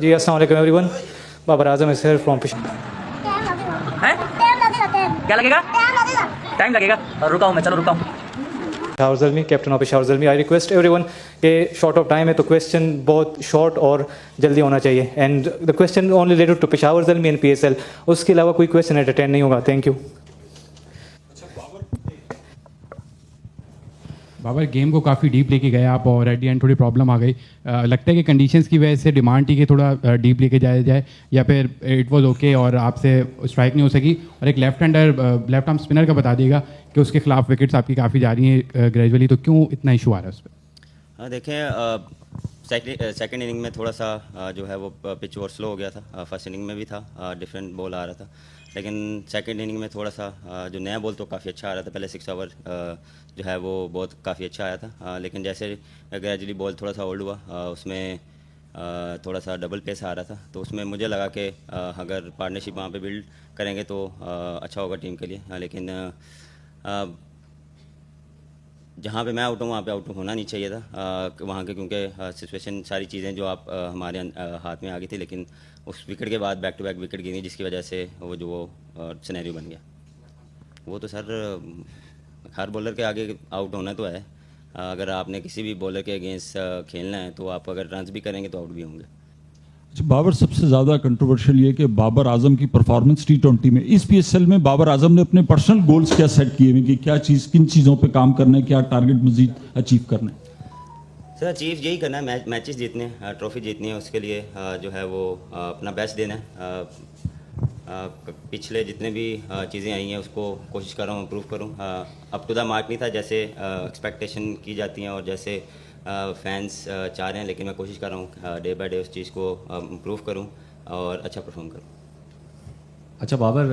जी अस्सलाम वालेकुम everyone, Babar Azam is here from हैं? क्या लगेगा? टाइम लगेगा। रुका हूँ मैं, चलो रुका हूँ। Peshawar Zalmi, captain of Peshawar Zalmi. I request everyone कि शॉर्ट ऑफ टाइम है तो क्वेश्चन बहुत शॉर्ट और जल्दी होना चाहिए, and the question only related to Peshawar Zalmi and PSL, उसके अलावा कोई क्वेश्चन एंटरटेन नहीं होगा। Thank you. बाबर गेम को काफ़ी डीप लेके गए आप और एट दी एंड थोड़ी प्रॉब्लम आ गई। लगता है कि कंडीशंस की वजह से डिमांड थी कि थोड़ा डीप लेके जाया जाए, या फिर इट वाज ओके और आपसे स्ट्राइक नहीं हो सकी। और एक लेफ्ट लेफ्ट आर्म स्पिनर का बता देगा कि उसके खिलाफ विकेट्स आपकी काफ़ी जा रही हैं ग्रेजुअली, तो क्यों इतना इशू आ रहा है उस पर? हाँ देखें, सेकंड इनिंग में थोड़ा सा जो है वो पिच और स्लो हो गया था। फर्स्ट इनिंग में भी था, डिफरेंट बॉल आ रहा था, लेकिन सेकंड इनिंग में थोड़ा सा जो नया बॉल तो काफ़ी अच्छा आ रहा था। पहले 6 ओवर जो है वो बहुत काफ़ी अच्छा आया था, लेकिन जैसे ग्रेजुअली बॉल थोड़ा सा ओल्ड हुआ, उसमें थोड़ा सा डबल पेस आ रहा था, तो उसमें मुझे लगा कि अगर पार्टनरशिप वहाँ पे बिल्ड करेंगे तो अच्छा होगा टीम के लिए। लेकिन जहाँ पे मैं आउट हूँ वहाँ पे आउट होना नहीं चाहिए था वहाँ के, क्योंकि सिचुएशन सारी चीज़ें जो आप हमारे हाथ में आ गई थी, लेकिन उस विकेट के बाद बैक टू बैक विकेट गिरी, जिसकी वजह से वो सिनेरियो बन गया। वो तो सर हर बॉलर के आगे आउट होना तो है। अगर आपने किसी भी बॉलर के अगेंस्ट खेलना है तो आप अगर रन्स भी करेंगे तो आउट भी होंगे। अच्छा, बाबर सबसे ज़्यादा कंट्रोवर्शियल ये कि बाबर आजम की परफॉर्मेंस T20 में, इस PSL में बाबर आजम ने अपने पर्सनल गोल्स क्या सेट किए हैं कि क्या चीज़, किन चीज़ों पे काम करना है, क्या टारगेट मजीद अचीव करना है? सर अचीव यही करना है, मैचेस जीतने हैं, ट्रॉफी जीतनी है, उसके लिए जो है वो अपना बेस्ट देना है। पिछले जितने भी चीज़ें आई हैं उसको कोशिश कर रहा हूँ इम्प्रूव करूँ। अप टू द मार्क नहीं था जैसे एक्सपेक्टेशन की जाती हैं और जैसे फैंस चाह रहे हैं, लेकिन मैं कोशिश कर रहा हूँ डे बाय डे उस चीज़ को इम्प्रूव करूँ और अच्छा परफॉर्म करूँ। अच्छा बाबर,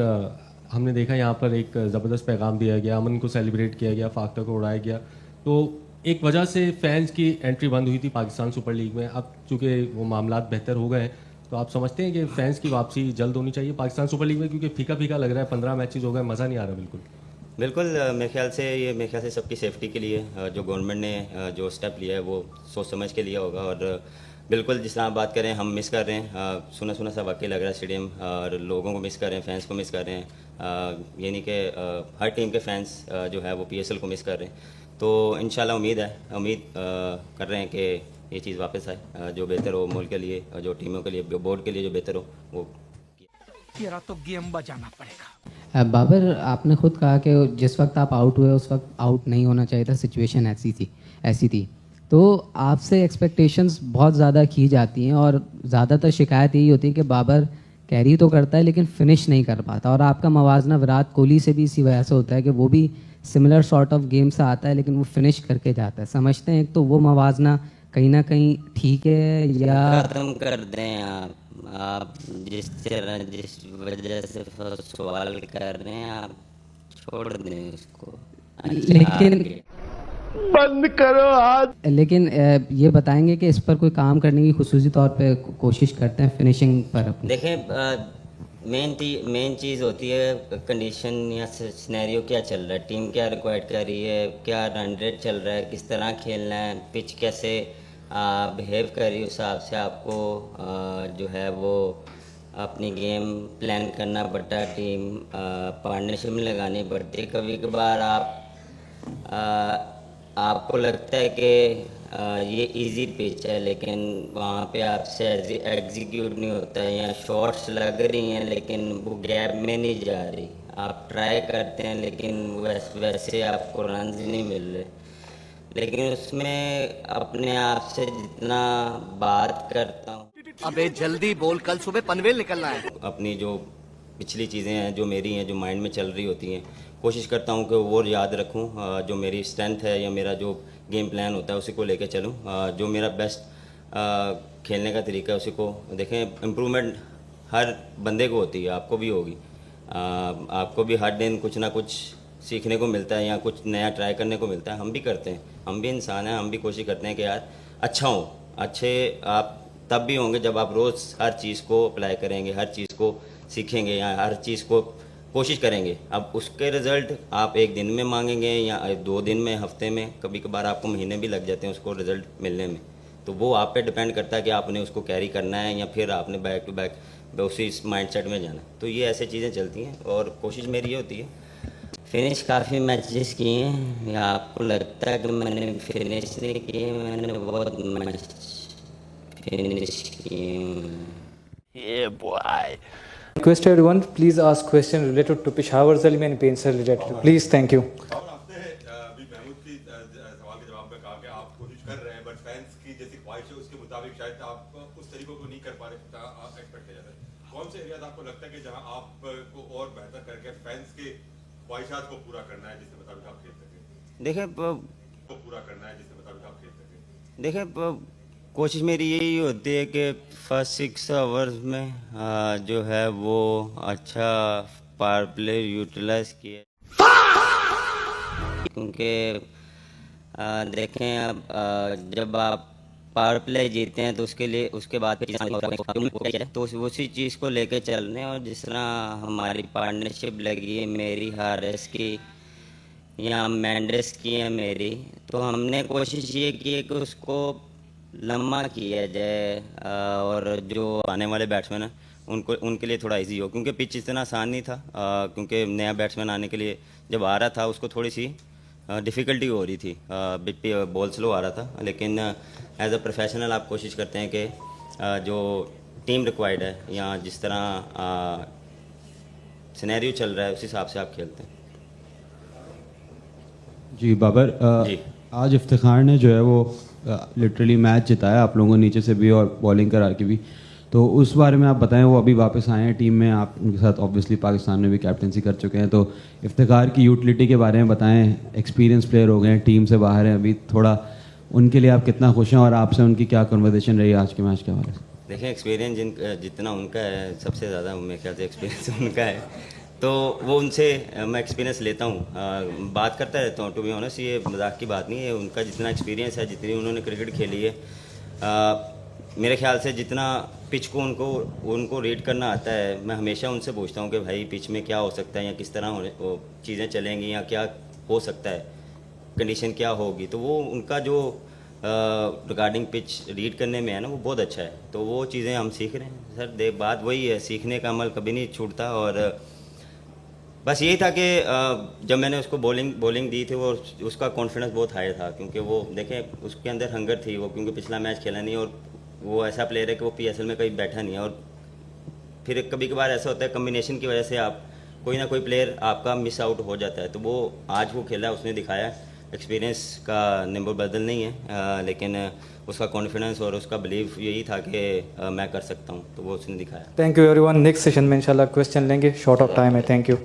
हमने देखा यहाँ पर एक ज़बरदस्त पैगाम दिया गया, अमन को सेलिब्रेट किया गया, फाख्ता को उड़ाया गया, तो एक वजह से फैंस की एंट्री बंद हुई थी पाकिस्तान सुपर लीग में। अब चूँकि वो मामला बेहतर हो गए हैं, तो आप समझते हैं कि फैंस की वापसी जल्द होनी चाहिए पाकिस्तान सुपर लीग में, क्योंकि फीका फीका लग रहा है, 15 मैचेस हो गए, मज़ा नहीं आ रहा बिल्कुल। बिल्कुल, मेरे ख्याल से सबकी सेफ्टी के लिए जो गवर्नमेंट ने जो स्टेप लिया है वो सोच समझ के लिया होगा। और बिल्कुल जिस तरह आप बात करें, हम मिस कर रहे हैं, सुना सुना सा वाकई लग रहा है स्टेडियम, और लोगों को मिस कर रहे हैं, फैंस को मिस कर रहे हैं, यानी कि हर टीम के फैंस जो है वो PSL को मिस कर रहे हैं। तो इंशाल्लाह उम्मीद कर रहे हैं कि ये चीज़ वापस आए, जो बेहतर हो मुल्क के लिए, जो टीमों के लिए, बोर्ड के लिए जो बेहतर हो वो। तेरा तो गेम बजाना पड़ेगा। बाबर, आपने खुद कहा कि जिस वक्त आप आउट हुए उस वक्त आउट नहीं होना चाहिए था, सिचुएशन ऐसी थी, तो आपसे एक्सपेक्टेशंस बहुत ज़्यादा की जाती हैं और ज़्यादातर शिकायत यही होती है कि बाबर कैरी तो करता है लेकिन फिनिश नहीं कर पाता, और आपका मवाजना विराट कोहली से भी इसी वजह से होता है कि वो भी सिमिलर सॉर्ट ऑफ गेम से आता है लेकिन वो फिनिश करके जाता है। समझते हैं तो वो मवाजना कहीं ना कहीं ठीक है, या खत्म कर दें आप जिस वजह से सवाल कर रहे हैं आप छोड़ दें उसको। लेकिन बंद करो हाथ। लेकिन ये बताएंगे कि इस पर कोई काम करने की खुसूसी तौर पे कोशिश करते हैं फिनिशिंग पर अपनी? देखें, मेन चीज़ होती है कंडीशन या सिनेरियो क्या चल रहा है, टीम क्या रिक्वायर्ड कर रही है, क्या रन रेट चल रहा है, किस तरह खेलना है, पिच कैसे बिहेव कर रही है, उस हिसाब से आपको जो है वो अपनी गेम प्लान करना पड़ता है, टीम पार्टनरशिप में लगानी पड़ती है। कभी कभार आपको लगता है कि ये इजी पिच है, लेकिन वहाँ पे आपसे एग्जीक्यूट नहीं होता है, या शॉट्स लग रही हैं लेकिन वो गैप में नहीं जा रही, आप ट्राई करते हैं लेकिन वैसे आपको रन नहीं मिल रहे। लेकिन उसमें अपने आप से जितना बात करता हूँ, अबे जल्दी बोल, कल सुबह पनवेल निकलना है। अपनी जो पिछली चीज़ें हैं जो मेरी हैं, जो माइंड में चल रही होती हैं, कोशिश करता हूँ कि वो याद रखूँ, जो मेरी स्ट्रेंथ है या मेरा जो गेम प्लान होता है उसी को लेकर चलूँ, जो मेरा बेस्ट खेलने का तरीका है उसी को देखें। इम्प्रूवमेंट हर बंदे को होती है, आपको भी होगी, आपको भी हर दिन कुछ ना कुछ सीखने को मिलता है या कुछ नया ट्राई करने को मिलता है। हम भी करते हैं, हम भी इंसान हैं, हम भी कोशिश करते हैं कि यार अच्छा हो। अच्छे आप तब भी होंगे जब आप रोज़ हर चीज़ को अप्लाई करेंगे, हर चीज़ को सीखेंगे या हर चीज़ को कोशिश करेंगे। अब उसके रिज़ल्ट आप एक दिन में मांगेंगे या 2 दिन में, हफ्ते में, कभी कभार आपको महीने भी लग जाते हैं उसको रिज़ल्ट मिलने में। तो वो आप पे डिपेंड करता है कि आपने उसको कैरी करना है या फिर आपने बैक टू बैक उसी माइंडसेट में जाना है। तो ये ऐसे चीज़ें चलती हैं और कोशिश मेरी ये होती है। फिनिश काफ़ी मैचेस किए हैं, या आपको लगता है कि मैंने फिनिश नहीं किए? मैंने बहुत मैच फिनिश किए। Request everyone, please ask question related to Peshawar Zalmi and PSL related. Please, thank you. और आपने अभी महमूद की सवाल के जवाब में कहा कि आप कोशिश कर रहे हैं बट फैंस की जैसी ख्वाहिश है उसके मुताबिक शायद आप उस तरीकों को नहीं कर पा रहे एक्सपेक्ट किया जाता है। कौन से एरियाज आपको लगता है कि जहां आपको और बेहतर करके फैंस के ख्वाहिशात को पूरा करना है जिसके मुताबिक आप खेल सकें? देखें को पूरा करना है जिसके मुताबिक आप खेल सकें? देखें, कोशिश मेरी यही होती है कि फर्स्ट 6 ओवर्स में जो है वो अच्छा पावर प्ले यूटिलाइज किया, क्योंकि देखें अब जब आप पावर प्ले जीते हैं तो उसके लिए उसके बाद तो उसी चीज़ को लेके चल रहे हैं। और जिस तरह हमारी पार्टनरशिप लगी है मेरी हारेस की या मेंडेस की है मेरी, तो हमने कोशिश ये की है कि उसको लम्बा किया जाए और जो आने वाले बैट्समैन हैं उनके लिए थोड़ा इजी हो, क्योंकि पिच इतना आसान नहीं था। क्योंकि नया बैट्समैन आने के लिए जब आ रहा था उसको थोड़ी सी डिफ़िकल्टी हो रही थी, बॉल स्लो आ रहा था। लेकिन एज अ प्रोफेशनल आप कोशिश करते हैं कि जो टीम रिक्वायर्ड है या जिस तरह सिनेरियो चल रहा है उस हिसाब से आप खेलते हैं। जी बाबर, जी। आज इफ्तिखार ने जो है वो लिटरली मैच जिताया आप लोगों को नीचे से भी और बॉलिंग करा के भी, तो उस बारे में आप बताएं। वो अभी वापस आए हैं टीम में, आप उनके साथ ऑब्वियसली पाकिस्तान में भी कैप्टनसी कर चुके हैं, तो इफ्तिखार की यूटिलिटी के बारे में बताएं। एक्सपीरियंस प्लेयर हो गए हैं, टीम से बाहर हैं अभी, थोड़ा उनके लिए आप कितना खुश हैं और आपसे उनकी क्या कन्वर्सेशन रही आज के मैच के हवाले से? देखें, एक्सपीरियंस जितना उनका है सबसे ज़्यादा मेरे ख्याल से एक्सपीरियंस उनका है, तो वो उनसे मैं एक्सपीरियंस लेता हूँ, बात करता रहता हूँ। टू बी ऑनेस्ट, ये मजाक की बात नहीं है। उनका जितना एक्सपीरियंस है, जितनी उन्होंने क्रिकेट खेली है, मेरे ख्याल से जितना पिच को उनको रीड करना आता है, मैं हमेशा उनसे पूछता हूँ कि भाई पिच में क्या हो सकता है या किस तरह चीज़ें चलेंगी या क्या हो सकता है, कंडीशन क्या होगी। तो वो उनका जो रिगार्डिंग पिच रीड करने में है ना, वो बहुत अच्छा है। तो वो चीज़ें हम सीख रहे हैं सर। बात वही है, सीखने का अमल कभी नहीं छूटता। और बस यही था कि जब मैंने उसको बॉलिंग दी थी, वो उसका कॉन्फिडेंस बहुत हाई था, क्योंकि वो देखें उसके अंदर हंगर थी वो, क्योंकि पिछला मैच खेला नहीं और वो ऐसा प्लेयर है कि वो PSL में कहीं बैठा नहीं है। और फिर कभी कभार ऐसा होता है कम्बिनेशन की वजह से आप कोई ना कोई प्लेयर आपका मिस आउट हो जाता है। तो वो आज वो खेला, उसने दिखाया। एक्सपीरियंस का नंबर बदल नहीं है, लेकिन उसका कॉन्फिडेंस और उसका बिलीव यही था कि मैं कर सकता हूँ, तो वो उसने दिखाया। Thank you everyone. Next session में इंशाल्लाह क्वेश्चन लेंगे, शॉर्ट ऑफ टाइम है। Thank you.